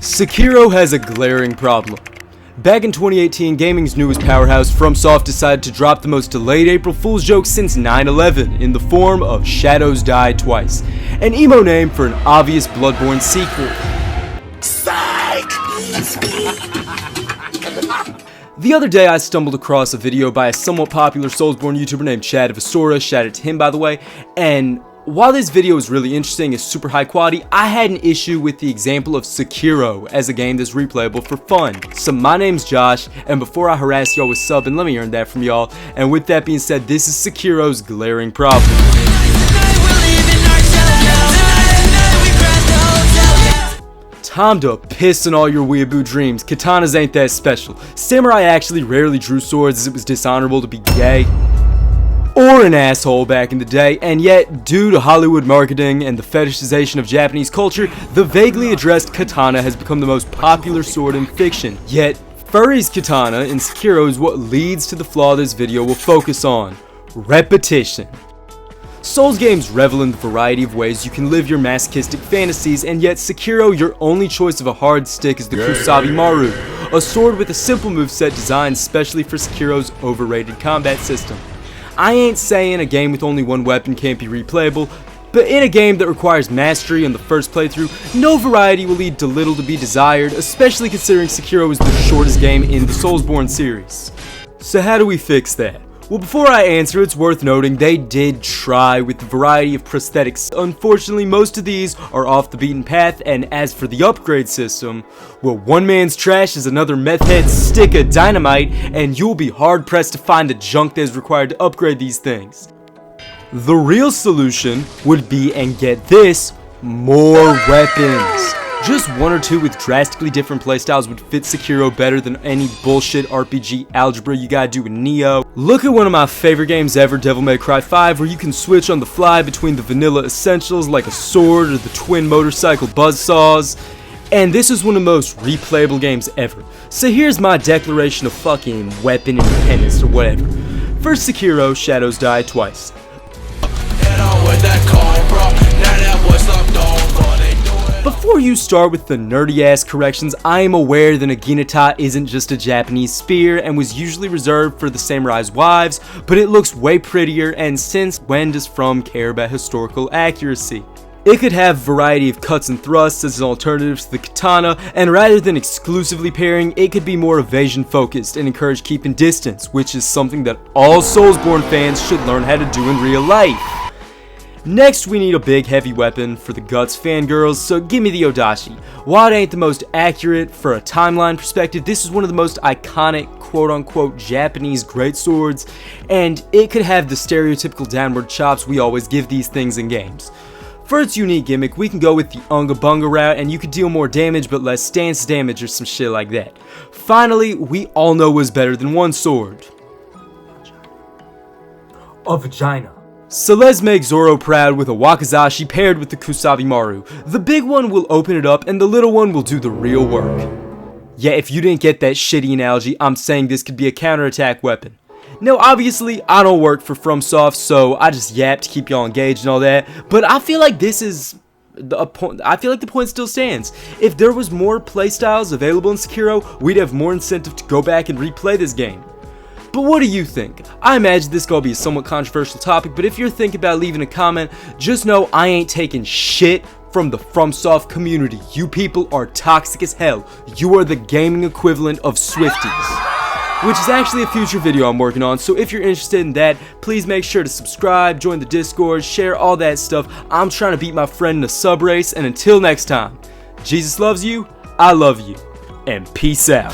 Sekiro has a glaring problem. Back in 2018, gaming's newest powerhouse, FromSoft, decided to drop the most delayed April Fool's joke since 9/11 in the form of Shadows Die Twice, an emo name for an obvious Bloodborne sequel. Psych! The other day I stumbled across a video by a somewhat popular Soulsborne YouTuber named Chad Vasora, shout out to him by the way, and while this video is really interesting, it's super high quality, I had an issue with the example of Sekiro as a game that's replayable for fun. So my name's Josh, and before I harass y'all with subbing, let me earn that from y'all, and with that being said, this is Sekiro's glaring problem. Time to piss in all your weeaboo dreams. Katanas ain't that special. Samurai actually rarely drew swords as it was dishonorable to be gay or an asshole back in the day, and yet, due to Hollywood marketing and the fetishization of Japanese culture, the vaguely addressed katana has become the most popular sword in fiction. Yet, Furry's katana in Sekiro is what leads to the flaw this video will focus on: repetition. Souls games revel in the variety of ways you can live your masochistic fantasies, and yet Sekiro, your only choice of a hard stick is the Kusabi Maru, a sword with a simple moveset designed specially for Sekiro's overrated combat system. I ain't saying a game with only one weapon can't be replayable, but in a game that requires mastery on the first playthrough, no variety will lead to little to be desired, especially considering Sekiro is the shortest game in the Soulsborne series. So how do we fix that? Well, before I answer, it's worth noting they did try with the variety of prosthetics. Unfortunately, most of these are off the beaten path, and as for the upgrade system, well, one man's trash is another meth head's stick of dynamite, and you'll be hard pressed to find the junk that is required to upgrade these things. The real solution would be, and get this, more weapons. Just one or two with drastically different playstyles would fit Sekiro better than any bullshit RPG algebra you gotta do in Neo. Look at one of my favorite games ever, Devil May Cry 5, where you can switch on the fly between the vanilla essentials like a sword or the twin motorcycle buzzsaws. And this is one of the most replayable games ever. So here's my declaration of fucking weapon independence or whatever. First, Sekiro, Shadows Die Twice. Before you start with the nerdy ass corrections, I am aware that Naginata isn't just a Japanese spear and was usually reserved for the samurai's wives, but it looks way prettier, and since when does From care about historical accuracy? It could have a variety of cuts and thrusts as an alternative to the katana, and rather than exclusively parrying, it could be more evasion focused and encourage keeping distance, which is something that all Soulsborne fans should learn how to do in real life. Next, we need a big heavy weapon for the Guts fangirls, so give me the Odachi. While it ain't the most accurate for a timeline perspective, this is one of the most iconic quote-unquote Japanese greatswords, and it could have the stereotypical downward chops we always give these things in games. For its unique gimmick, we can go with the Unga Bunga route, and you could deal more damage but less stance damage or some shit like that. Finally, we all know what's better than one sword: a vagina. So let's make Zoro proud with a Wakizashi paired with the Kusabi Maru. The big one will open it up and the little one will do the real work. Yeah, if you didn't get that shitty analogy, I'm saying this could be a counterattack weapon. Now obviously, I don't work for FromSoft, so I just yap to keep y'all engaged and all that, but I feel like this is the point. I feel like the point still stands. If there was more playstyles available in Sekiro, we'd have more incentive to go back and replay this game. But what do you think? I imagine this gonna be a somewhat controversial topic, but if you're thinking about leaving a comment, just know I ain't taking shit from the FromSoft community. You people are toxic as hell. You are the gaming equivalent of Swifties. Which is actually a future video I'm working on, so if you're interested in that, please make sure to subscribe, join the Discord, share all that stuff. I'm trying to beat my friend in a sub race, and until next time, Jesus loves you, I love you, and peace out.